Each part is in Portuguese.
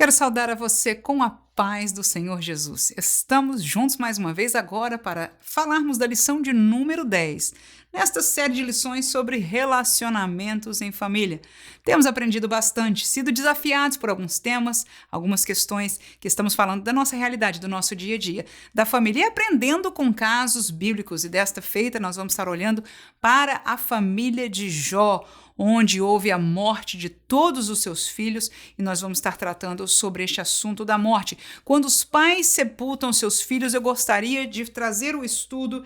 Quero saudar a você com a paz do Senhor Jesus. Estamos juntos mais uma vez agora para falarmos da lição de número 10, nesta série de lições sobre relacionamentos em família. Temos aprendido bastante, sido desafiados por alguns temas, algumas questões que estamos falando da nossa realidade, do nosso dia a dia, da família, e aprendendo com casos bíblicos. E desta feita nós vamos estar olhando para a família de Jó, onde houve a morte de todos os seus filhos, e nós vamos estar tratando sobre este assunto da morte. Quando os pais sepultam seus filhos, eu gostaria de trazer o estudo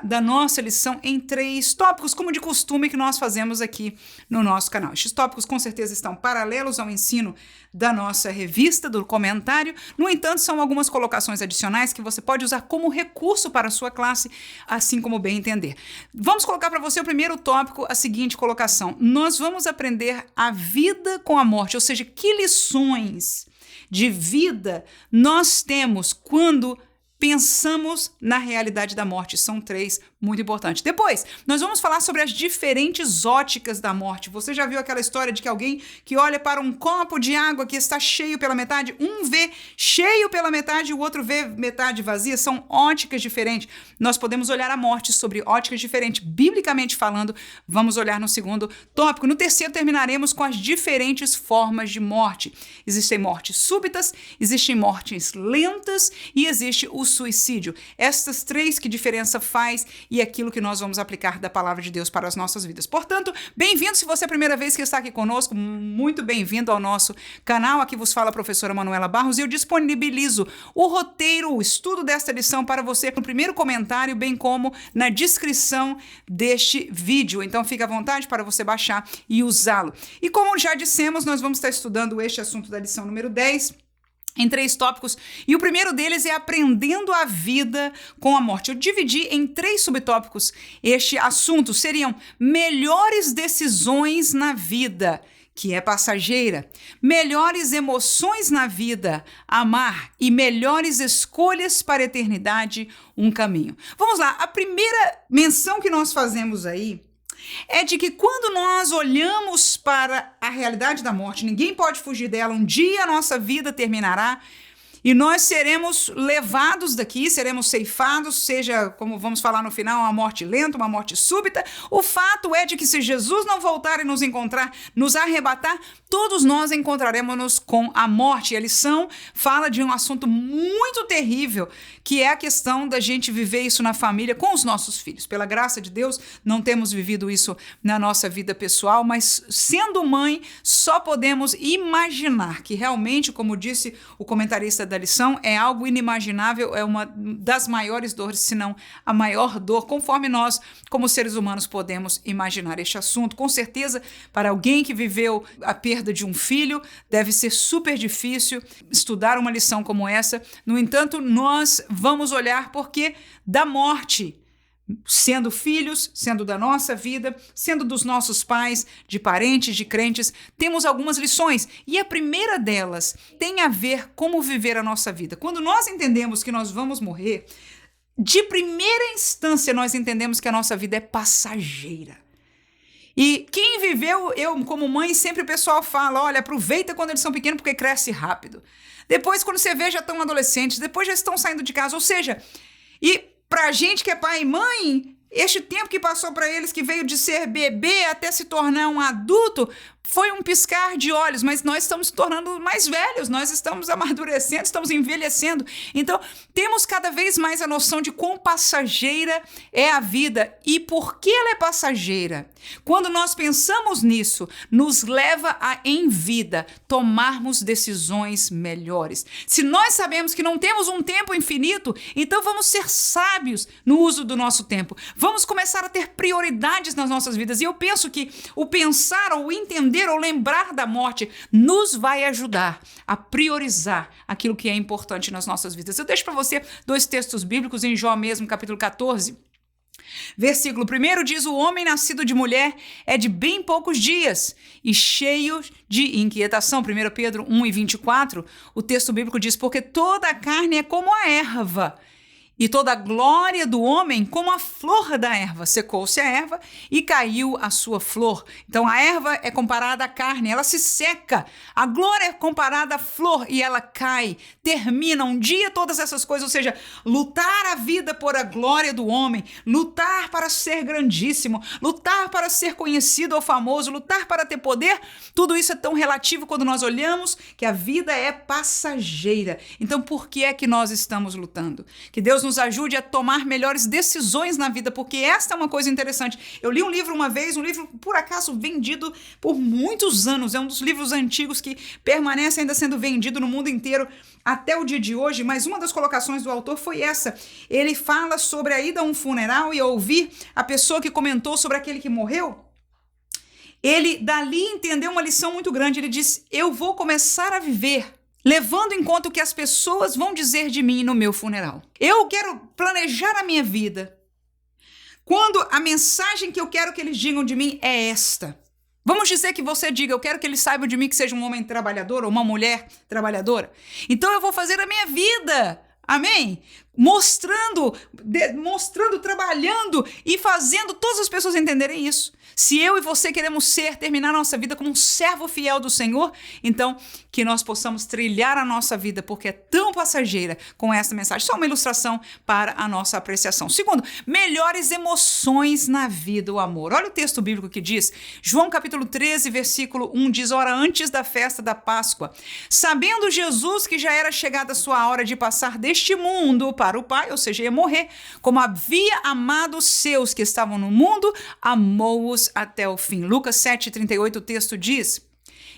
da nossa lição em 3 tópicos, como de costume que nós fazemos aqui no nosso canal. Estes tópicos com certeza estão paralelos ao ensino da nossa revista, do comentário. No entanto, são algumas colocações adicionais que você pode usar como recurso para a sua classe, assim como bem entender. Vamos colocar para você o primeiro tópico, a seguinte colocação. Nós vamos aprender a vida com a morte, ou seja, que lições de vida nós temos quando pensamos na realidade da morte. São 3 muito importantes. Depois, nós vamos falar sobre as diferentes óticas da morte. Você já viu aquela história de que alguém que olha para um copo de água que está cheio pela metade, um vê cheio pela metade e o outro vê metade vazia? São óticas diferentes. Nós podemos olhar a morte sobre óticas diferentes. Biblicamente falando, vamos olhar no segundo tópico. No terceiro, terminaremos com as diferentes formas de morte. Existem mortes súbitas, existem mortes lentas e existe o suicídio. Estas 3, que diferença faz, e aquilo que nós vamos aplicar da palavra de Deus para as nossas vidas. Portanto, bem-vindo, se você é a primeira vez que está aqui conosco, muito bem-vindo ao nosso canal. Aqui vos fala a professora Manuela Barros, e eu disponibilizo o roteiro, o estudo desta lição para você no primeiro comentário, bem como na descrição deste vídeo. Então, fique à vontade para você baixar e usá-lo. E como já dissemos, nós vamos estar estudando este assunto da lição número 10, em 3 tópicos, e o primeiro deles é aprendendo a vida com a morte. Eu dividi em 3 subtópicos este assunto. Seriam melhores decisões na vida, que é passageira, melhores emoções na vida, amar, e melhores escolhas para a eternidade, um caminho. Vamos lá, a primeira menção que nós fazemos aí é de que quando nós olhamos para a realidade da morte, ninguém pode fugir dela, um dia a nossa vida terminará e nós seremos levados daqui, seremos ceifados, seja, como vamos falar no final, uma morte lenta, uma morte súbita. O fato é de que se Jesus não voltar e nos encontrar, nos arrebatar, todos nós encontraremos-nos com a morte. E a lição fala de um assunto muito terrível, que é a questão da gente viver isso na família com os nossos filhos. Pela graça de Deus, não temos vivido isso na nossa vida pessoal, mas sendo mãe, só podemos imaginar que realmente, como disse o comentarista da lição, é algo inimaginável, é uma das maiores dores, se não a maior dor, conforme nós, como seres humanos, podemos imaginar este assunto. Com certeza, para alguém que viveu a perda de um filho, deve ser super difícil estudar uma lição como essa. No entanto, nós vamos olhar porque da morte, sendo filhos, sendo da nossa vida, sendo dos nossos pais, de parentes, de crentes, temos algumas lições. E a primeira delas tem a ver como viver a nossa vida. Quando nós entendemos que nós vamos morrer, de primeira instância nós entendemos que a nossa vida é passageira. E quem viveu, eu como mãe, sempre o pessoal fala, olha, aproveita quando eles são pequenos porque cresce rápido. Depois, quando você vê, já estão adolescentes, depois já estão saindo de casa. Ou seja, pra gente que é pai e mãe, este tempo que passou para eles, que veio de ser bebê até se tornar um adulto, foi um piscar de olhos, mas nós estamos se tornando mais velhos, nós estamos amadurecendo, estamos envelhecendo. Então, temos cada vez mais a noção de quão passageira é a vida e por que ela é passageira. Quando nós pensamos nisso, nos leva a, em vida, tomarmos decisões melhores. Se nós sabemos que não temos um tempo infinito, então vamos ser sábios no uso do nosso tempo. Vamos começar a ter prioridades nas nossas vidas. E eu penso que o pensar ou entender ou lembrar da morte nos vai ajudar a priorizar aquilo que é importante nas nossas vidas. Eu deixo para você 2 textos bíblicos em Jó mesmo, capítulo 14. Versículo 1 diz, o homem nascido de mulher é de bem poucos dias e cheio de inquietação. 1 Pedro 1:24, o texto bíblico diz, porque toda a carne é como a erva, E toda a glória do homem como a flor da erva. Secou-se a erva e caiu a sua flor. Então a erva é comparada à carne, ela se seca. A glória é comparada à flor e ela cai. Termina um dia todas essas coisas, ou seja, lutar a vida por a glória do homem, lutar para ser grandíssimo, lutar para ser conhecido ou famoso, lutar para ter poder, tudo isso é tão relativo quando nós olhamos que a vida é passageira. Então por que é que nós estamos lutando? Que Deus nos ajude a tomar melhores decisões na vida, porque esta é uma coisa interessante. Eu li um livro uma vez, um livro por acaso vendido por muitos anos, é um dos livros antigos que permanece ainda sendo vendido no mundo inteiro até o dia de hoje, mas uma das colocações do autor foi essa. Ele fala sobre a ida a um funeral e ouvir a pessoa que comentou sobre aquele que morreu. Ele dali entendeu uma lição muito grande. Ele disse: eu vou começar a viver levando em conta o que as pessoas vão dizer de mim no meu funeral. Eu quero planejar a minha vida quando a mensagem que eu quero que eles digam de mim é esta. Vamos dizer que você diga: eu quero que eles saibam de mim que seja um homem trabalhador ou uma mulher trabalhadora. Então eu vou fazer a minha vida, amém? Mostrando, trabalhando e fazendo todas as pessoas entenderem isso. Se eu e você queremos terminar a nossa vida como um servo fiel do Senhor, então que nós possamos trilhar a nossa vida, porque é tão passageira, com essa mensagem. Só uma ilustração para a nossa apreciação. Segundo, melhores emoções na vida, o amor. Olha o texto bíblico que diz, João capítulo 13, versículo 1, diz: ora, antes da festa da Páscoa, sabendo Jesus que já era chegada a sua hora de passar deste mundo para o Pai, ou seja, ia morrer, como havia amado os seus que estavam no mundo, amou-os até o fim. Lucas 7,38, o texto diz: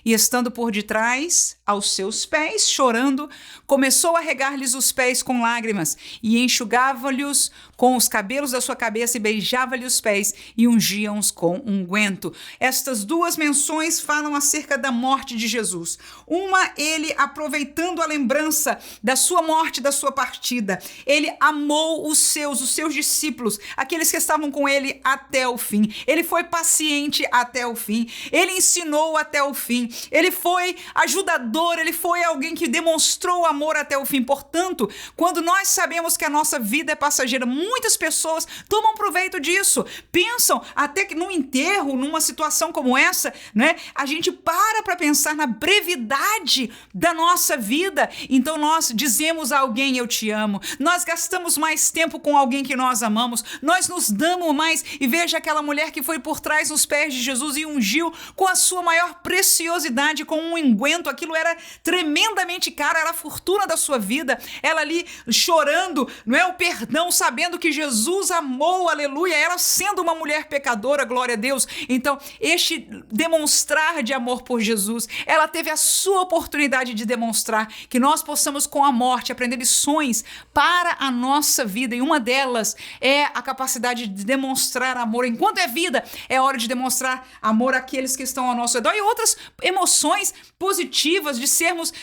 e estando por detrás, aos seus pés, chorando, começou a regar-lhes os pés com lágrimas, e enxugava-lhes com os cabelos da sua cabeça, e beijava-lhe os pés, e ungia-os com unguento. Estas duas menções falam acerca da morte de Jesus. Uma, ele aproveitando a lembrança da sua morte, da sua partida. Ele amou os seus discípulos, aqueles que estavam com ele até o fim. Ele foi paciente até o fim. Ele ensinou até o fim. Ele foi ajudador, ele foi alguém que demonstrou amor até o fim. Portanto, quando nós sabemos que a nossa vida é passageira, muitas pessoas tomam proveito disso. Pensam até que no enterro, numa situação como essa, né, a gente para pensar na brevidade da nossa vida. Então nós dizemos a alguém: eu te amo. Nós gastamos mais tempo com alguém que nós amamos. Nós nos damos mais. E veja aquela mulher que foi por trás dos pés de Jesus e ungiu com a sua maior preciosidade, com um unguento. Aquilo era tremendamente caro, era a fortuna da sua vida. Ela ali chorando, não é, o perdão, sabendo que Jesus amou, aleluia, ela sendo uma mulher pecadora, glória a Deus. Então, este demonstrar de amor por Jesus, ela teve a sua oportunidade de demonstrar que nós possamos com a morte aprender lições para a nossa vida, e uma delas é a capacidade de demonstrar amor. Enquanto é vida, é hora de demonstrar amor àqueles que estão ao nosso redor, e outras emoções positivas de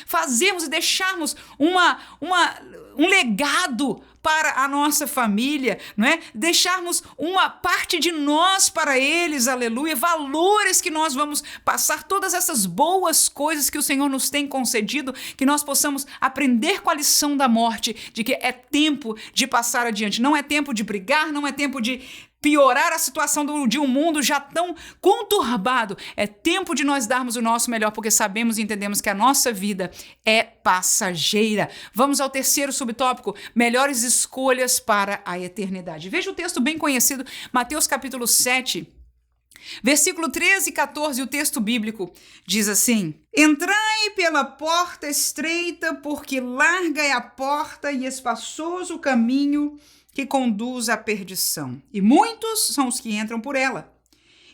fazermos e deixarmos um legado para a nossa família, não é? Deixarmos uma parte de nós para eles, aleluia, valores que nós vamos passar, todas essas boas coisas que o Senhor nos tem concedido, que nós possamos aprender com a lição da morte, de que é tempo de passar adiante, não é tempo de brigar, não é tempo de piorar a situação de um mundo já tão conturbado. É tempo de nós darmos o nosso melhor, porque sabemos e entendemos que a nossa vida é passageira. Vamos ao terceiro subtópico: melhores escolhas para a eternidade. Veja o texto bem conhecido, Mateus capítulo 7, versículo 13 e 14, o texto bíblico diz assim: entrai pela porta estreita, porque larga é a porta e espaçoso o caminho que conduz à perdição, e muitos são os que entram por ela.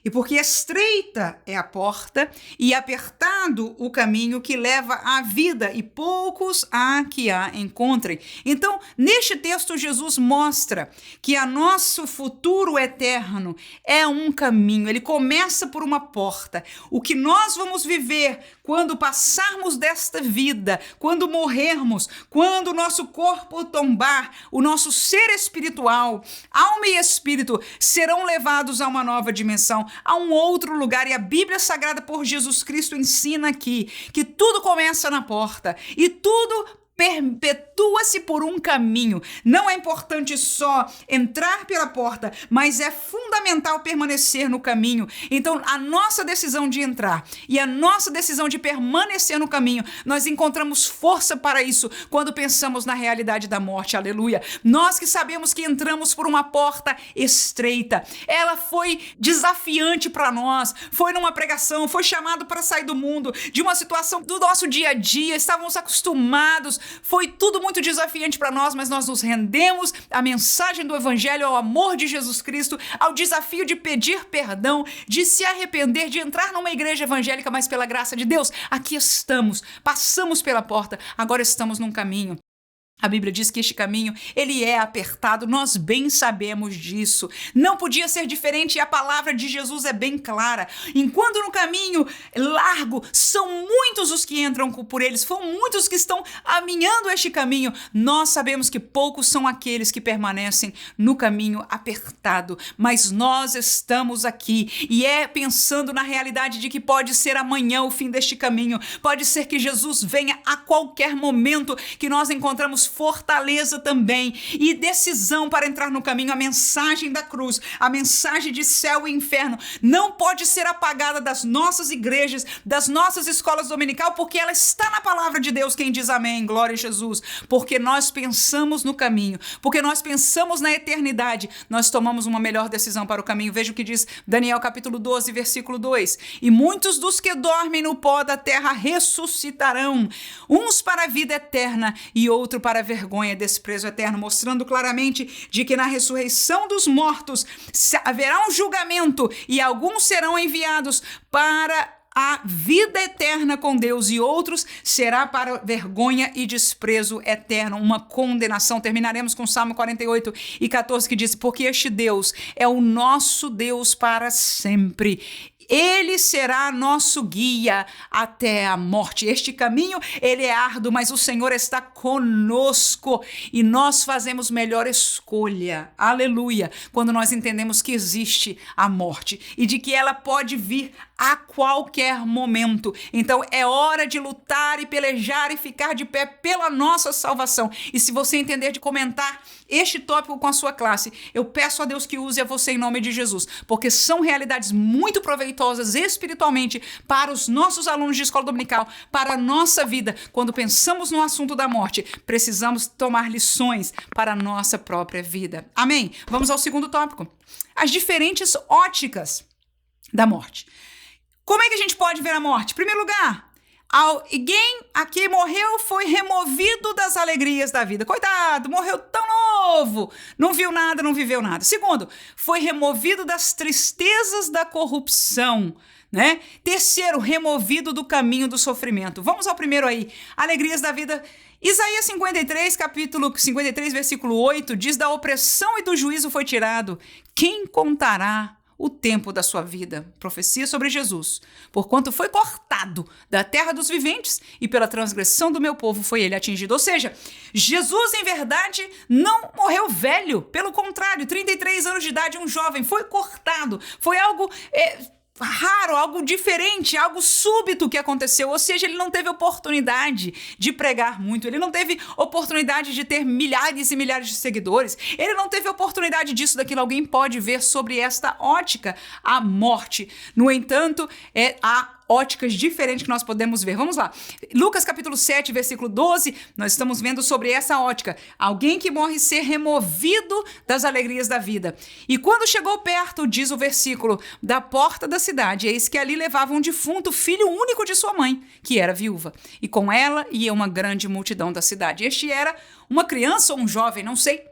E porque estreita é a porta e apertado o caminho que leva à vida, e poucos há que a encontrem. Então, neste texto, Jesus mostra que o nosso futuro eterno é um caminho. Ele começa por uma porta. O que nós vamos viver quando passarmos desta vida, quando morrermos, quando o nosso corpo tombar, o nosso ser espiritual, alma e espírito serão levados a uma nova dimensão, a um outro lugar. E a Bíblia Sagrada por Jesus Cristo ensina aqui que tudo começa na porta e tudo perpetua-se por um caminho. Não é importante só entrar pela porta, mas é fundamental permanecer no caminho. Então, a nossa decisão de entrar e a nossa decisão de permanecer no caminho, nós encontramos força para isso quando pensamos na realidade da morte. Aleluia. Nós que sabemos que entramos por uma porta estreita. Ela foi desafiante para nós. Foi numa pregação, foi chamado para sair do mundo, de uma situação do nosso dia a dia. Estávamos acostumados. Foi tudo muito desafiante para nós, mas nós nos rendemos à mensagem do Evangelho, ao amor de Jesus Cristo, ao desafio de pedir perdão, de se arrepender, de entrar numa igreja evangélica, mas pela graça de Deus, aqui estamos, passamos pela porta, agora estamos num caminho. A Bíblia diz que este caminho, ele é apertado, nós bem sabemos disso. Não podia ser diferente e a palavra de Jesus é bem clara. Enquanto no caminho largo, são muitos os que entram por eles, são muitos que estão caminhando este caminho. Nós sabemos que poucos são aqueles que permanecem no caminho apertado, mas nós estamos aqui e é pensando na realidade de que pode ser amanhã o fim deste caminho. Pode ser que Jesus venha a qualquer momento, que nós encontramos fortaleza também e decisão para entrar no caminho. A mensagem da cruz, a mensagem de céu e inferno não pode ser apagada das nossas igrejas, das nossas escolas dominical, porque ela está na palavra de Deus. Quem diz amém? Glória a Jesus. Porque nós pensamos no caminho, porque nós pensamos na eternidade, nós tomamos uma melhor decisão para o caminho. Veja o que diz Daniel capítulo 12, versículo 2. E muitos dos que dormem no pó da terra ressuscitarão, uns para a vida eterna e outro para vergonha e desprezo eterno, mostrando claramente de que na ressurreição dos mortos haverá um julgamento e alguns serão enviados para a vida eterna com Deus e outros será para vergonha e desprezo eterno, uma condenação. Terminaremos com Salmo 48 e 14 que diz: porque este Deus é o nosso Deus para sempre. Ele será nosso guia até a morte. Este caminho, ele é árduo, mas o Senhor está conosco e nós fazemos melhor escolha. Aleluia! Quando nós entendemos que existe a morte e de que ela pode vir a qualquer momento. Então é hora de lutar e pelejar e ficar de pé pela nossa salvação. E se você entender de comentar este tópico com a sua classe, eu peço a Deus que use a você em nome de Jesus, porque são realidades muito proveitosas espiritualmente para os nossos alunos de escola dominical, para a nossa vida. Quando pensamos no assunto da morte, precisamos tomar lições para a nossa própria vida. Amém? Vamos ao segundo tópico. As diferentes óticas da morte. Como é que a gente pode ver a morte? Em primeiro lugar, alguém aqui morreu, foi removido das alegrias da vida. Coitado, morreu tão novo, não viu nada, não viveu nada. Segundo, foi removido das tristezas da corrupção, né? Terceiro, removido do caminho do sofrimento. Vamos ao primeiro aí, alegrias da vida. Isaías 53, capítulo 53, versículo 8, diz: da opressão e do juízo foi tirado. Quem contará o tempo da sua vida? Profecia sobre Jesus. Porquanto foi cortado da terra dos viventes e pela transgressão do meu povo foi ele atingido. Ou seja, Jesus em verdade não morreu velho. Pelo contrário, 33 anos de idade, um jovem, foi cortado. Foi algo raro, algo diferente, algo súbito que aconteceu. Ou seja, ele não teve oportunidade de pregar muito, ele não teve oportunidade de ter milhares e milhares de seguidores, ele não teve oportunidade disso, daquilo. Alguém pode ver sobre esta ótica a morte. No entanto, há óticas diferentes que nós podemos ver. Vamos lá. Lucas capítulo 7, versículo 12, nós estamos vendo sobre essa ótica. Alguém que morre ser removido das alegrias da vida. E quando chegou perto, diz o versículo, da porta da cidade, eis que ali levava um defunto, filho único de sua mãe, que era viúva. E com ela ia uma grande multidão da cidade. Este era uma criança ou um jovem, não sei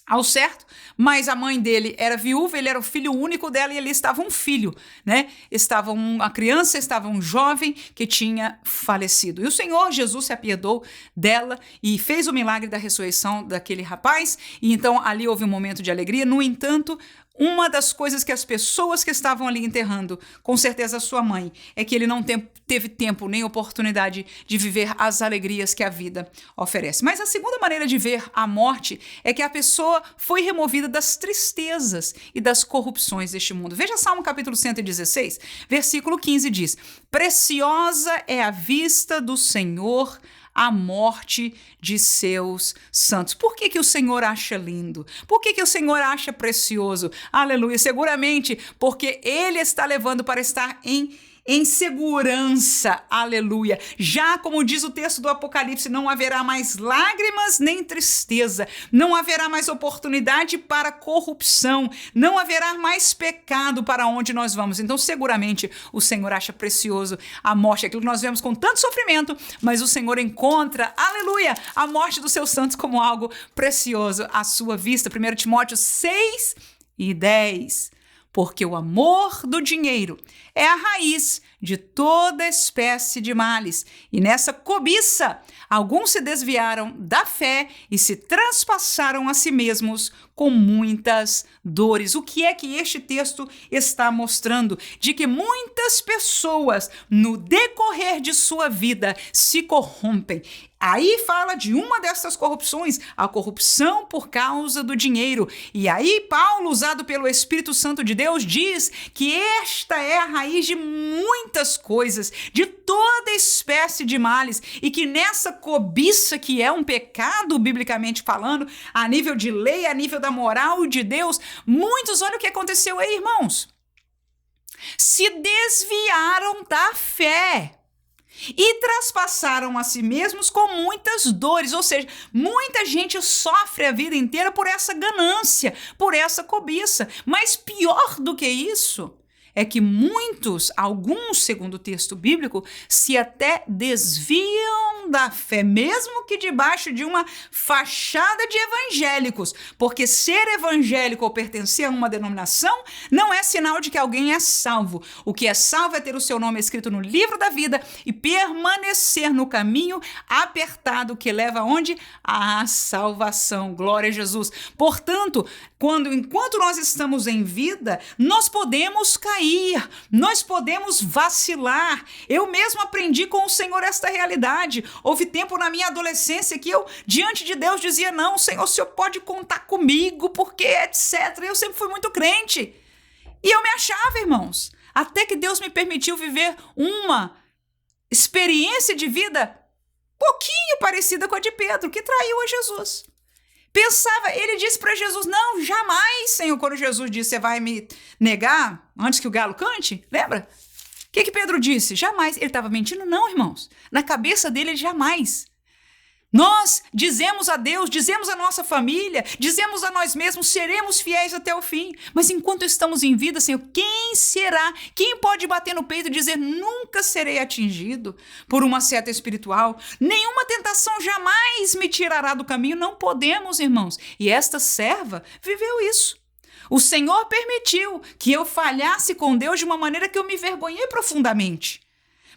ao certo, mas a mãe dele era viúva, ele era o filho único dela e ali estava um filho, né? Estava uma criança, estava um jovem que tinha falecido. E o Senhor Jesus se apiedou dela e fez o milagre da ressurreição daquele rapaz, e então ali houve um momento de alegria. No entanto, uma das coisas que as pessoas que estavam ali enterrando, com certeza a sua mãe, é que ele não teve tempo nem oportunidade de viver as alegrias que a vida oferece. Mas a segunda maneira de ver a morte é que a pessoa foi removida das tristezas e das corrupções deste mundo. Veja Salmo capítulo 116, versículo 15 diz: preciosa é a vista do Senhor a morte de seus santos. Por que o Senhor acha lindo? Por que o Senhor acha precioso? Aleluia! Seguramente porque Ele está levando para estar em segurança, aleluia. Já como diz o texto do Apocalipse, não haverá mais lágrimas nem tristeza, não haverá mais oportunidade para corrupção, não haverá mais pecado para onde nós vamos. Então, seguramente, o Senhor acha precioso a morte, aquilo que nós vemos com tanto sofrimento, mas o Senhor encontra, aleluia, a morte dos seus santos como algo precioso à sua vista. 1 Timóteo 6:10. Porque o amor do dinheiro é a raiz de toda espécie de males. E nessa cobiça, alguns se desviaram da fé e se transpassaram a si mesmos com muitas dores. O que é que este texto está mostrando? De que muitas pessoas, no decorrer de sua vida, se corrompem. Aí fala de uma dessas corrupções, a corrupção por causa do dinheiro. E aí Paulo, usado pelo Espírito Santo de Deus, diz que esta é a raiz de muitas coisas, de toda espécie de males, e que nessa cobiça, que é um pecado, biblicamente falando, a nível de lei, a nível da moral de Deus, muitos, olha o que aconteceu aí, irmãos, se desviaram da fé e traspassaram a si mesmos com muitas dores. Ou seja, muita gente sofre a vida inteira por essa ganância, por essa cobiça. Mas pior do que isso é que muitos, alguns, segundo o texto bíblico, se até desviam da fé, mesmo que debaixo de uma fachada de evangélicos, porque ser evangélico ou pertencer a uma denominação não é sinal de que alguém é salvo. O que é salvo é ter o seu nome escrito no livro da vida e permanecer no caminho apertado que leva aonde? À salvação. Glória a Jesus. Portanto, enquanto nós estamos em vida, nós podemos cair, nós podemos vacilar. Eu mesmo aprendi com o Senhor esta realidade. Houve tempo na minha adolescência que eu, diante de Deus, dizia, não, Senhor, o Senhor pode contar comigo, porque etc. Eu sempre fui muito crente. E eu me achava, irmãos, até que Deus me permitiu viver uma experiência de vida pouquinho parecida com a de Pedro, que traiu a Jesus. Pensava, ele disse para Jesus, não, jamais, Senhor, quando Jesus disse, você vai me negar antes que o galo cante? Lembra? O que Pedro disse? Jamais. Ele estava mentindo? Não, irmãos. Na cabeça dele, jamais. Nós dizemos a Deus, dizemos a nossa família, dizemos a nós mesmos, seremos fiéis até o fim. Mas enquanto estamos em vida, Senhor, quem será? Quem pode bater no peito e dizer, nunca serei atingido por uma seta espiritual? Nenhuma tentação jamais me tirará do caminho. Não podemos, irmãos. E esta serva viveu isso. O Senhor permitiu que eu falhasse com Deus de uma maneira que eu me envergonhei profundamente.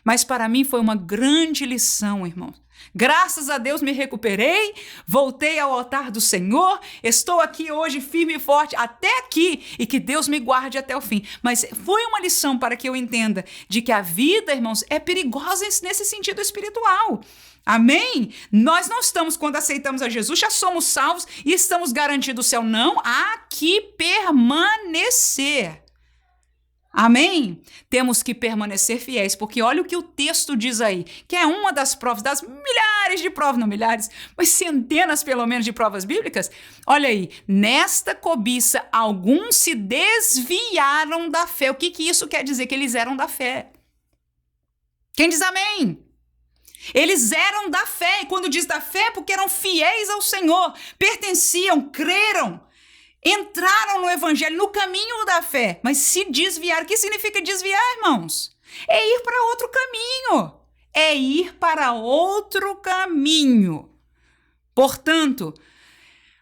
Mas para mim foi uma grande lição, irmãos. Graças a Deus me recuperei, voltei ao altar do Senhor, estou aqui hoje firme e forte até aqui e que Deus me guarde até o fim. Mas foi uma lição para que eu entenda de que a vida, irmãos, é perigosa nesse sentido espiritual. Amém? Nós não estamos, quando aceitamos a Jesus, já somos salvos e estamos garantidos o céu. Não, há que permanecer. Amém? Temos que permanecer fiéis, porque olha o que o texto diz aí, que é uma das provas, das milhares de provas, não milhares, mas centenas pelo menos de provas bíblicas. Olha aí, nesta cobiça, alguns se desviaram da fé. O que isso quer dizer? Que eles eram da fé. Quem diz amém? Eles eram da fé, e quando diz da fé, porque eram fiéis ao Senhor, pertenciam, creram, entraram no evangelho, no caminho da fé, mas se desviaram. O que significa desviar, irmãos? É ir para outro caminho. É ir para outro caminho. Portanto,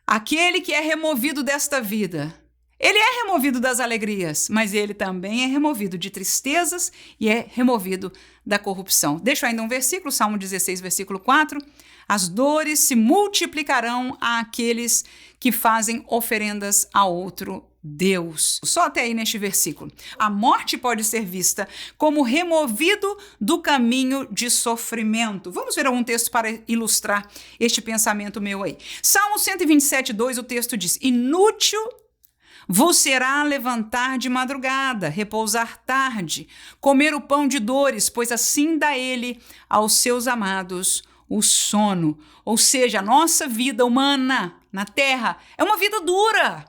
aquele que é removido desta vida, ele é removido das alegrias, mas ele também é removido de tristezas e é removido da corrupção. Deixo ainda um versículo, Salmo 16, versículo 4. As dores se multiplicarão àqueles que fazem oferendas a outro Deus. Só até aí neste versículo. A morte pode ser vista como removido do caminho de sofrimento. Vamos ver algum texto para ilustrar este pensamento meu aí. Salmo 127, 2, o texto diz, inútil vos será levantar de madrugada, repousar tarde, comer o pão de dores, pois assim dá ele aos seus amados o sono. Ou seja, a nossa vida humana na terra é uma vida dura.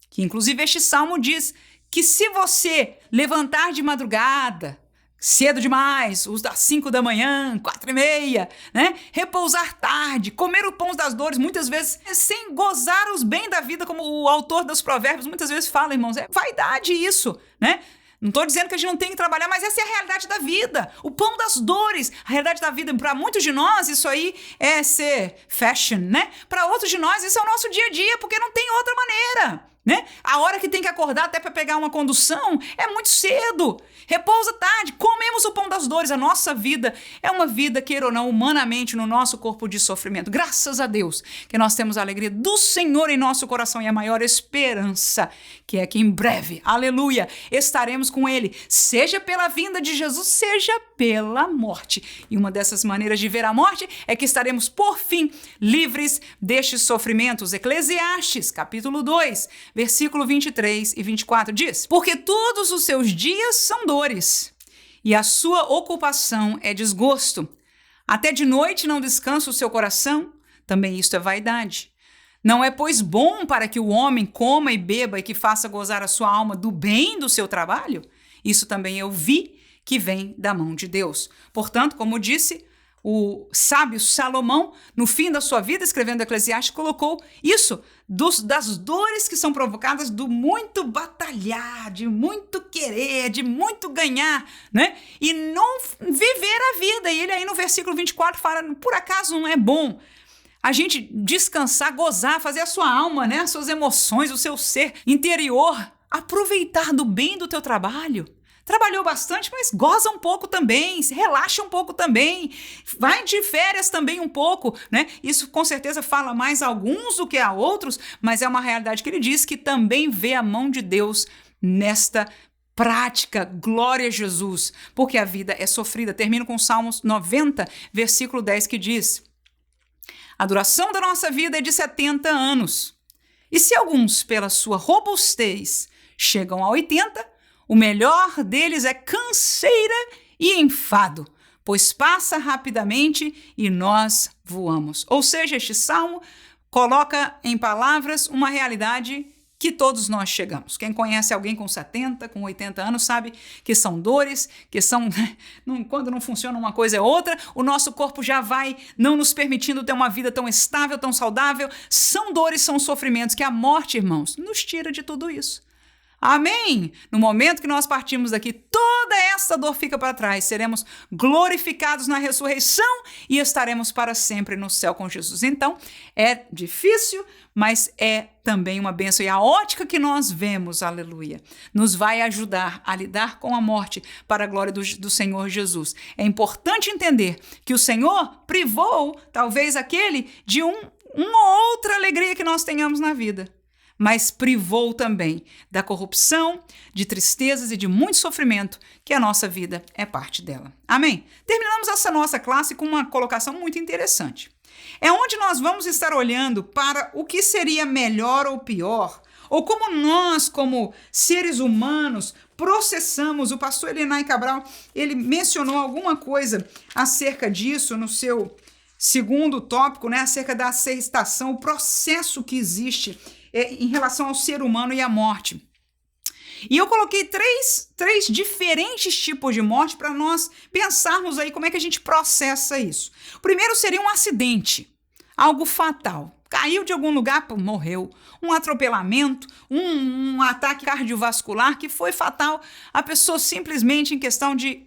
Que inclusive este salmo diz que se você levantar de madrugada, cedo demais, os das 5 da manhã, 4:30, né? Repousar tarde, comer o pão das dores, muitas vezes sem gozar os bens da vida, como o autor dos provérbios muitas vezes fala, irmãos, é vaidade isso, né? Não estou dizendo que a gente não tem que trabalhar, mas essa é a realidade da vida. O pão das dores, a realidade da vida. Para muitos de nós, isso aí é ser fashion, né? Para outros de nós, isso é o nosso dia a dia, porque não tem outra maneira, né? A hora que tem que acordar até para pegar uma condução é muito cedo. Repousa tarde, comemos o pão das dores. A nossa vida é uma vida, queira ou não, humanamente, no nosso corpo de sofrimento. Graças a Deus que nós temos a alegria do Senhor em nosso coração e a maior esperança, que é que em breve, aleluia, estaremos com Ele, seja pela vinda de Jesus, seja pela morte. E uma dessas maneiras de ver a morte é que estaremos, por fim, livres destes sofrimentos. Eclesiastes, capítulo 2, versículo 23 e 24 diz: porque todos os seus dias são dores, e a sua ocupação é desgosto. Até de noite não descansa o seu coração, também isto é vaidade. Não é, pois, bom para que o homem coma e beba e que faça gozar a sua alma do bem do seu trabalho? Isso também eu vi que vem da mão de Deus. Portanto, como disse o sábio Salomão, no fim da sua vida, escrevendo Eclesiastes, colocou isso das dores que são provocadas do muito batalhar, de muito querer, de muito ganhar, né? E não viver a vida. E ele aí no versículo 24 fala, por acaso não é bom a gente descansar, gozar, fazer a sua alma, né? As suas emoções, o seu ser interior, aproveitar do bem do teu trabalho? Trabalhou bastante, mas goza um pouco também, se relaxa um pouco também, vai de férias também um pouco, né? Isso com certeza fala mais a alguns do que a outros, mas é uma realidade que ele diz que também vê a mão de Deus nesta prática. Glória a Jesus, porque a vida é sofrida. Termino com Salmos 90, versículo 10, que diz: a duração da nossa vida é de 70 anos. E se alguns, pela sua robustez, chegam a 80, o melhor deles é canseira e enfado, pois passa rapidamente e nós voamos. Ou seja, este salmo coloca em palavras uma realidade que todos nós chegamos. Quem conhece alguém com 70, com 80 anos, sabe que são dores, que são, quando não funciona uma coisa é outra, o nosso corpo já vai não nos permitindo ter uma vida tão estável, tão saudável. São dores, são sofrimentos que a morte, irmãos, nos tira de tudo isso. Amém? No momento que nós partimos daqui, toda essa dor fica para trás. Seremos glorificados na ressurreição e estaremos para sempre no céu com Jesus. Então, é difícil, mas é também uma bênção. E a ótica que nós vemos, aleluia, nos vai ajudar a lidar com a morte para a glória do Senhor Jesus. É importante entender que o Senhor privou, talvez, aquele de uma outra alegria que nós tenhamos na vida, mas privou também da corrupção, de tristezas e de muito sofrimento, que a nossa vida é parte dela. Amém? Terminamos essa nossa classe com uma colocação muito interessante. É onde nós vamos estar olhando para o que seria melhor ou pior, ou como nós, como seres humanos, processamos. O pastor Elinay Cabral, ele mencionou alguma coisa acerca disso no seu segundo tópico, né, acerca da aceitação, o processo que existe em relação ao ser humano e à morte. E eu coloquei três diferentes tipos de morte para nós pensarmos aí como é que a gente processa isso. O primeiro seria um acidente, algo fatal. Caiu de algum lugar, morreu. Um atropelamento, um ataque cardiovascular que foi fatal. A pessoa simplesmente, em questão de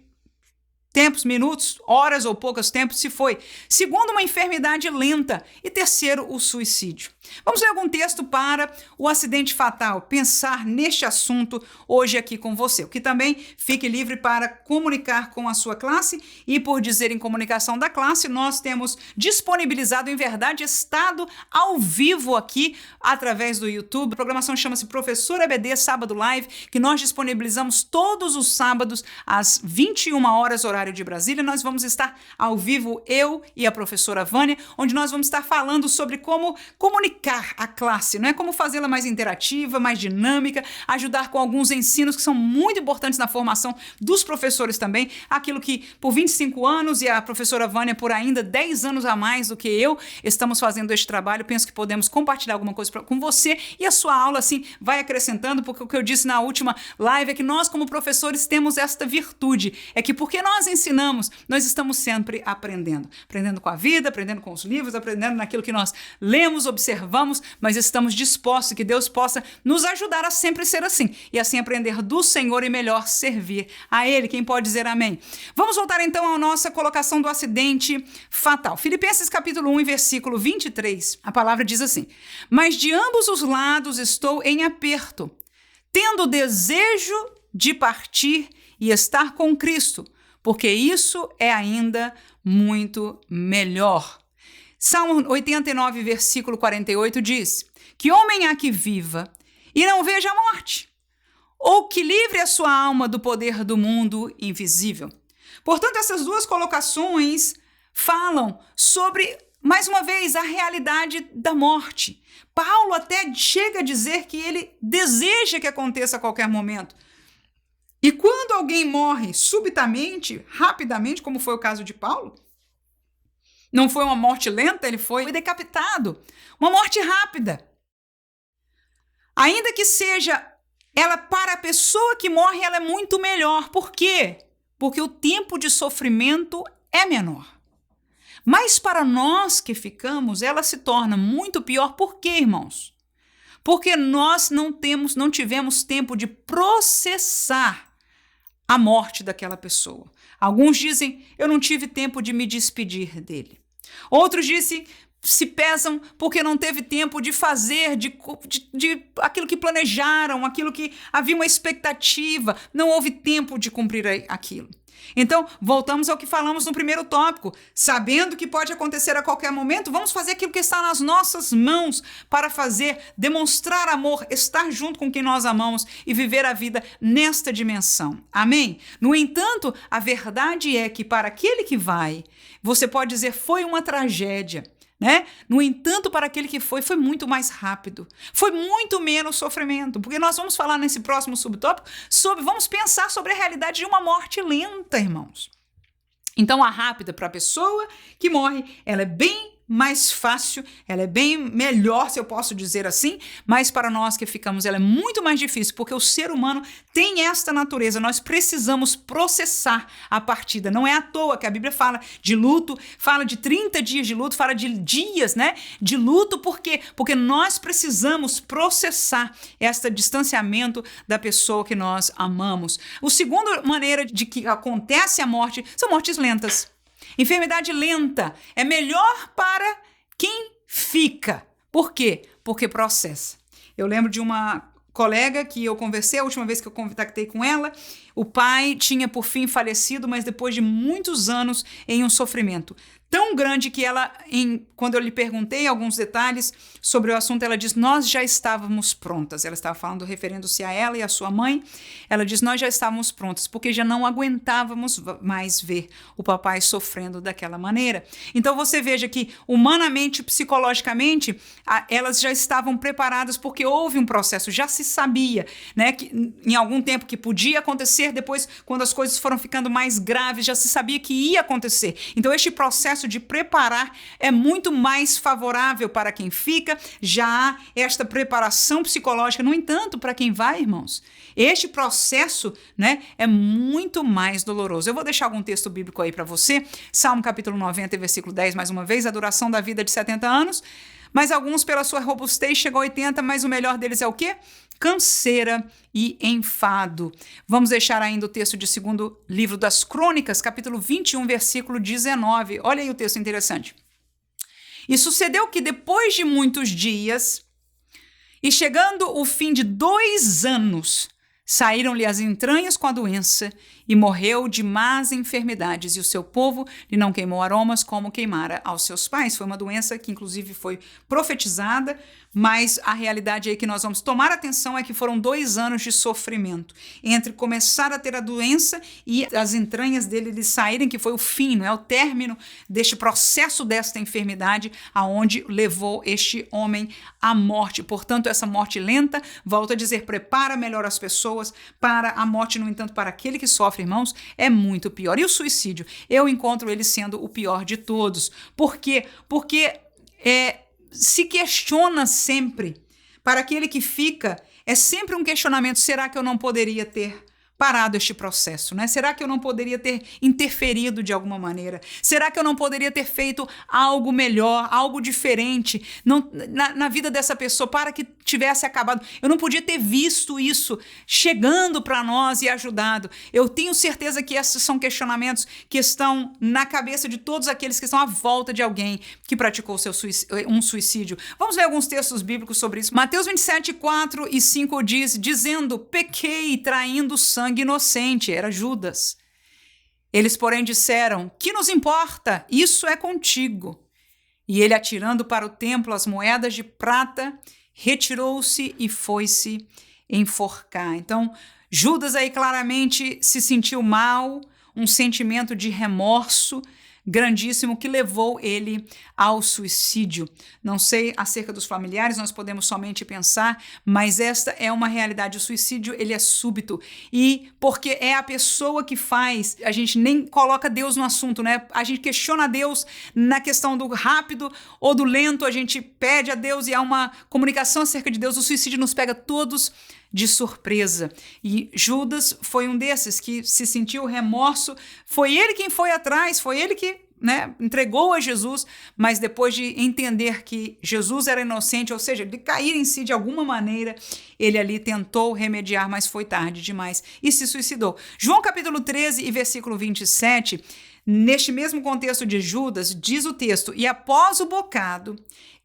tempos, minutos, horas ou poucos tempos, se foi. Segundo, uma enfermidade lenta. E terceiro, o suicídio. Vamos ler algum texto para o acidente fatal, pensar neste assunto hoje aqui com você. O que também fique livre para comunicar com a sua classe, e por dizer em comunicação da classe, nós temos disponibilizado, em verdade, estado ao vivo aqui através do YouTube. A programação chama-se Professor EBD Sábado Live, que nós disponibilizamos todos os sábados às 21 horas, horário horário de Brasília, nós vamos estar ao vivo, eu e a professora Vânia, onde nós vamos estar falando sobre como comunicar a classe, não é? Como fazê-la mais interativa, mais dinâmica, ajudar com alguns ensinos que são muito importantes na formação dos professores também, aquilo que por 25 anos e a professora Vânia por ainda 10 anos a mais do que eu estamos fazendo este trabalho, penso que podemos compartilhar alguma coisa com você e a sua aula assim vai acrescentando, porque o que eu disse na última live é que nós como professores temos esta virtude, é que porque nós ensinamos, nós estamos sempre aprendendo com a vida, aprendendo com os livros, aprendendo naquilo que nós lemos, observamos, mas estamos dispostos que Deus possa nos ajudar a sempre ser assim, e assim aprender do Senhor e melhor servir a Ele. Quem pode dizer amém? Vamos voltar então à nossa colocação do acidente fatal. Filipenses capítulo 1, versículo 23, a palavra diz assim: mas de ambos os lados estou em aperto, tendo desejo de partir e estar com Cristo, porque isso é ainda muito melhor. Salmo 89, versículo 48 diz: que homem há que viva e não veja a morte, ou que livre a sua alma do poder do mundo invisível. Portanto, essas duas colocações falam sobre, mais uma vez, a realidade da morte. Paulo até chega a dizer que ele deseja que aconteça a qualquer momento. E quando alguém morre subitamente, rapidamente, como foi o caso de Paulo, não foi uma morte lenta, ele foi decapitado. Uma morte rápida. Ainda que seja ela, para a pessoa que morre, ela é muito melhor. Por quê? Porque o tempo de sofrimento é menor. Mas para nós que ficamos, ela se torna muito pior. Por quê, irmãos? Porque nós não tivemos tempo de processar a morte daquela pessoa. Alguns dizem, eu não tive tempo de me despedir dele. Outros dizem, se pesam porque não teve tempo de fazer de aquilo que planejaram, aquilo que havia uma expectativa, não houve tempo de cumprir aquilo. Então, voltamos ao que falamos no primeiro tópico. Sabendo que pode acontecer a qualquer momento, vamos fazer aquilo que está nas nossas mãos para demonstrar amor, estar junto com quem nós amamos e viver a vida nesta dimensão. Amém? No entanto, a verdade é que para aquele que vai, você pode dizer, foi uma tragédia. Né? No entanto, para aquele que foi muito mais rápido, foi muito menos sofrimento, porque nós vamos falar nesse próximo subtópico vamos pensar sobre a realidade de uma morte lenta, irmãos. Então, a rápida para a pessoa que morre, ela é bem mais fácil, ela é bem melhor, se eu posso dizer assim, mas para nós que ficamos, ela é muito mais difícil, porque o ser humano tem esta natureza, nós precisamos processar a partida. Não é à toa que a Bíblia fala de luto, fala de 30 dias de luto, fala de dias, né, de luto, por quê? Porque nós precisamos processar este distanciamento da pessoa que nós amamos. A segunda maneira de que acontece a morte são mortes lentas. Enfermidade lenta é melhor para quem fica. Por quê? Porque processa. Eu lembro de uma colega que eu conversei, a última vez que eu contactei com ela, o pai tinha por fim falecido, mas depois de muitos anos em um sofrimento tão grande que ela, quando eu lhe perguntei alguns detalhes sobre o assunto, ela disse, nós já estávamos prontas. Ela estava falando, referindo-se a ela e a sua mãe. Ela disse, nós já estávamos prontas, porque já não aguentávamos mais ver o papai sofrendo daquela maneira. Então você veja que, humanamente, psicologicamente, elas já estavam preparadas, porque houve um processo, já se sabia, né, que em algum tempo que podia acontecer, depois, quando as coisas foram ficando mais graves, já se sabia que ia acontecer. Então este processo de preparar é muito mais favorável para quem fica, já há esta preparação psicológica. No entanto, para quem vai, irmãos, este processo, né, é muito mais doloroso. Eu vou deixar algum texto bíblico aí para você, Salmo capítulo 90, versículo 10, mais uma vez, a duração da vida de 70 anos, mas alguns pela sua robustez chegou a 80, mas o melhor deles é o quê? Canseira e enfado. Vamos deixar ainda o texto de 2º livro das Crônicas, capítulo 21, versículo 19. Olha aí o texto interessante. E sucedeu que depois de muitos dias, e chegando o fim de 2 anos, saíram-lhe as entranhas com a doença, e morreu de más enfermidades, e o seu povo lhe não queimou aromas como queimara aos seus pais. Foi uma doença que inclusive foi profetizada, mas a realidade aí que nós vamos tomar atenção é que foram 2 anos de sofrimento, entre começar a ter a doença e as entranhas dele lhe saírem, que foi o fim, não é? O término deste processo desta enfermidade, aonde levou este homem à morte. Portanto, essa morte lenta, volto a dizer, prepara melhor as pessoas para a morte. No entanto, para aquele que sofre, irmãos, é muito pior. E o suicídio? Eu encontro ele sendo o pior de todos. Por quê? Porque se questiona sempre. Para aquele que fica, é sempre um questionamento: será que eu não poderia ter parado este processo, né? Será que eu não poderia ter interferido de alguma maneira? Será que eu não poderia ter feito algo melhor, algo diferente na vida dessa pessoa para que tivesse acabado? Eu não podia ter visto isso chegando para nós e ajudado. Eu tenho certeza que esses são questionamentos que estão na cabeça de todos aqueles que estão à volta de alguém que praticou um suicídio. Vamos ver alguns textos bíblicos sobre isso. Mateus 27, 4 e 5 diz: dizendo, pequei traindo sangue inocente, era Judas. Eles, porém, disseram: que nos importa? Isso é contigo. E ele, atirando para o templo as moedas de prata, retirou-se e foi-se enforcar. Então, Judas aí claramente se sentiu mal, um sentimento de remorso grandíssimo que levou ele ao suicídio. Não sei acerca dos familiares, nós podemos somente pensar, mas esta é uma realidade. O suicídio, ele é súbito, e porque é a pessoa que faz, a gente nem coloca Deus no assunto, né? A gente questiona Deus na questão do rápido ou do lento, a gente pede a Deus e há uma comunicação acerca de Deus. O suicídio nos pega todos de surpresa. E Judas foi um desses que se sentiu remorso. Foi ele quem foi atrás, foi ele que, né, entregou a Jesus, mas depois de entender que Jesus era inocente, ou seja, de cair em si de alguma maneira, ele ali tentou remediar, mas foi tarde demais e se suicidou. João capítulo 13 e versículo 27, neste mesmo contexto de Judas, diz o texto: e após o bocado,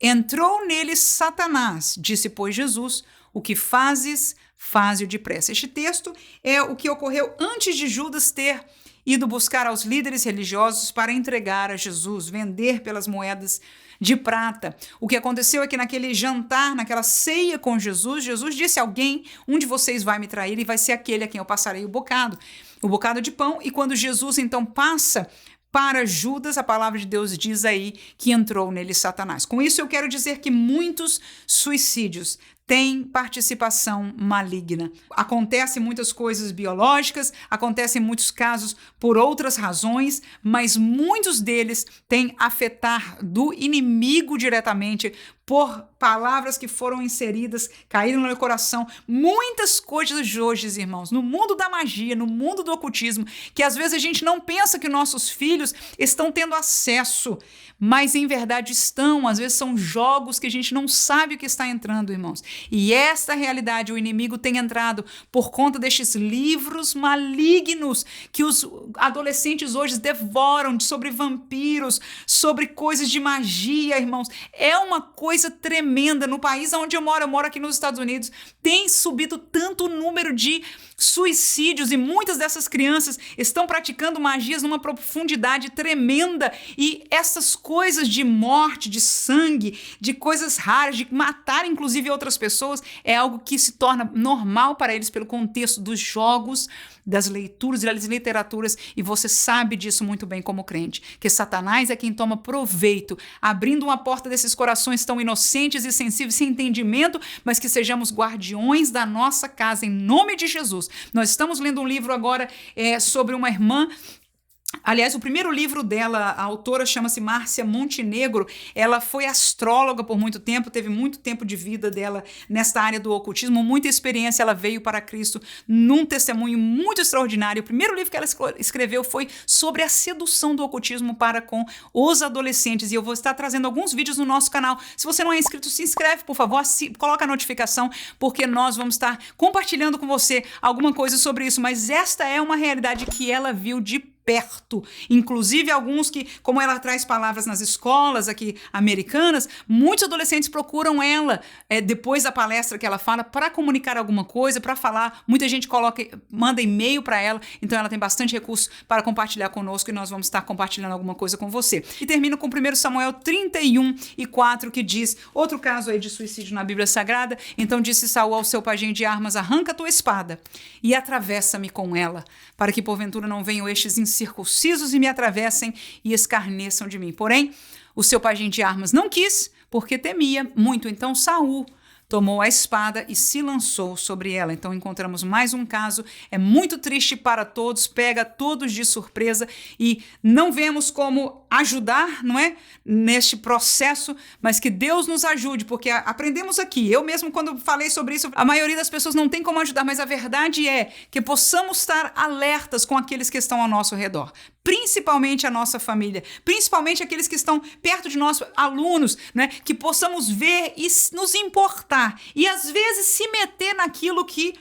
entrou nele Satanás, disse, pois, Jesus: o que fazes, faze-o depressa. Este texto é o que ocorreu antes de Judas ter ido buscar aos líderes religiosos para entregar a Jesus, vender pelas moedas de prata. O que aconteceu é que naquele jantar, naquela ceia com Jesus, Jesus disse a alguém: um de vocês vai me trair e vai ser aquele a quem eu passarei o bocado de pão. E quando Jesus então passa para Judas, a palavra de Deus diz aí que entrou nele Satanás. Com isso eu quero dizer que muitos suicídios têm participação maligna. Acontecem muitas coisas biológicas, acontecem muitos casos por outras razões, mas muitos deles têm afetar do inimigo diretamente por palavras que foram inseridas, caíram no meu coração. Muitas coisas de hoje, irmãos, no mundo da magia, no mundo do ocultismo, que às vezes a gente não pensa que nossos filhos estão tendo acesso, mas em verdade estão. Às vezes são jogos que a gente não sabe o que está entrando, irmãos. E esta realidade, o inimigo tem entrado por conta destes livros malignos que os adolescentes hoje devoram, sobre vampiros, sobre coisas de magia, irmãos. É uma coisa tremenda. No país onde eu moro aqui nos Estados Unidos, tem subido tanto o número de suicídios e muitas dessas crianças estão praticando magias numa profundidade tremenda, e essas coisas de morte, de sangue, de coisas raras, de matar inclusive outras pessoas, é algo que se torna normal para eles pelo contexto dos jogos, das leituras e das literaturas, e você sabe disso muito bem como crente, que Satanás é quem toma proveito, abrindo uma porta desses corações tão inocentes e sensíveis, sem entendimento, mas que sejamos guardiões da nossa casa, em nome de Jesus. Nós estamos lendo um livro agora sobre uma irmã. Aliás, o primeiro livro dela, a autora chama-se Márcia Montenegro. Ela foi astróloga por muito tempo, teve muito tempo de vida dela nesta área do ocultismo, muita experiência. Ela veio para Cristo num testemunho muito extraordinário. O primeiro livro que ela escreveu foi sobre a sedução do ocultismo para com os adolescentes, e eu vou estar trazendo alguns vídeos no nosso canal. Se você não é inscrito, se inscreve, por favor, coloca a notificação, porque nós vamos estar compartilhando com você alguma coisa sobre isso. Mas esta é uma realidade que ela viu de perto. Inclusive alguns que, como ela traz palavras nas escolas aqui americanas, muitos adolescentes procuram ela depois da palestra que ela fala para comunicar alguma coisa, para falar. Muita gente manda e-mail para ela, então ela tem bastante recurso para compartilhar conosco e nós vamos estar compartilhando alguma coisa com você. E termino com 1 Samuel 31:4, que diz, outro caso aí de suicídio na Bíblia Sagrada. Então disse Saul ao seu pajem de armas: arranca tua espada e atravessa-me com ela, para que porventura não venham estes incircuncisos e me atravessem e escarneçam de mim. Porém, o seu pajem de armas não quis, porque temia muito. Então Saul tomou a espada e se lançou sobre ela. Então encontramos mais um caso, é muito triste para todos, pega todos de surpresa e não vemos como ajudar, não é? Neste processo, mas que Deus nos ajude, porque aprendemos aqui, eu mesmo quando falei sobre isso, a maioria das pessoas não tem como ajudar, mas a verdade é que possamos estar alertas com aqueles que estão ao nosso redor, principalmente a nossa família, principalmente aqueles que estão perto de nós, alunos, né? Que possamos ver e nos importar e às vezes se meter naquilo que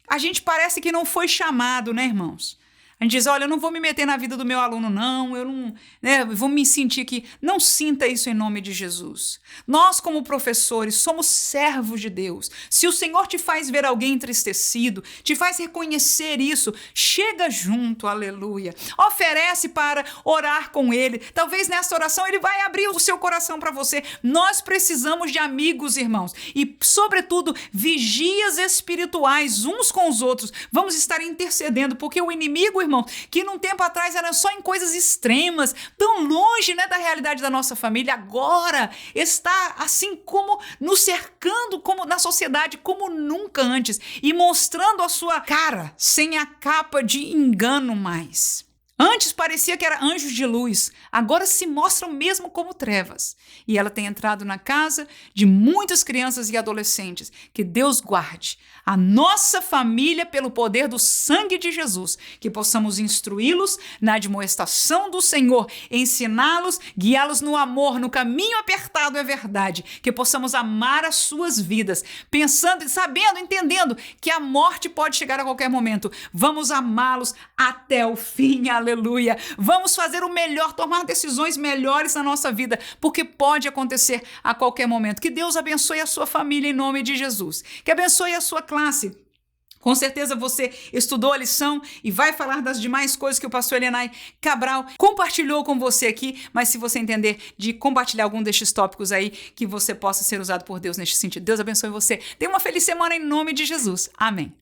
a gente parece que não foi chamado, né, irmãos? A gente diz, olha, eu não vou me meter na vida do meu aluno, não, eu não, né, vou me sentir aqui. Não sinta isso em nome de Jesus. Nós, como professores, somos servos de Deus. Se o Senhor te faz ver alguém entristecido, te faz reconhecer isso, chega junto, aleluia. Oferece para orar com ele. Talvez nessa oração ele vai abrir o seu coração para você. Nós precisamos de amigos, irmãos. E, sobretudo, vigias espirituais uns com os outros. Vamos estar intercedendo, porque o inimigo, irmão, que num tempo atrás era só em coisas extremas, tão longe, né, da realidade da nossa família, agora está assim como nos cercando como na sociedade como nunca antes e mostrando a sua cara sem a capa de engano mais. Antes parecia que era anjos de luz, agora se mostram mesmo como trevas. E ela tem entrado na casa de muitas crianças e adolescentes. Que Deus guarde a nossa família pelo poder do sangue de Jesus, que possamos instruí-los na admoestação do Senhor, ensiná-los, guiá-los no amor, no caminho apertado é verdade, que possamos amar as suas vidas, pensando, sabendo, entendendo que a morte pode chegar a qualquer momento. Vamos amá-los até o fim, aleluia. Vamos fazer o melhor, tomar decisões melhores na nossa vida, porque pode acontecer a qualquer momento. Que Deus abençoe a sua família em nome de Jesus. Que abençoe a sua classe. Com certeza você estudou a lição e vai falar das demais coisas que o pastor Elianai Cabral compartilhou com você aqui, mas se você entender de compartilhar algum destes tópicos aí, que você possa ser usado por Deus neste sentido. Deus abençoe você. Tenha uma feliz semana em nome de Jesus. Amém.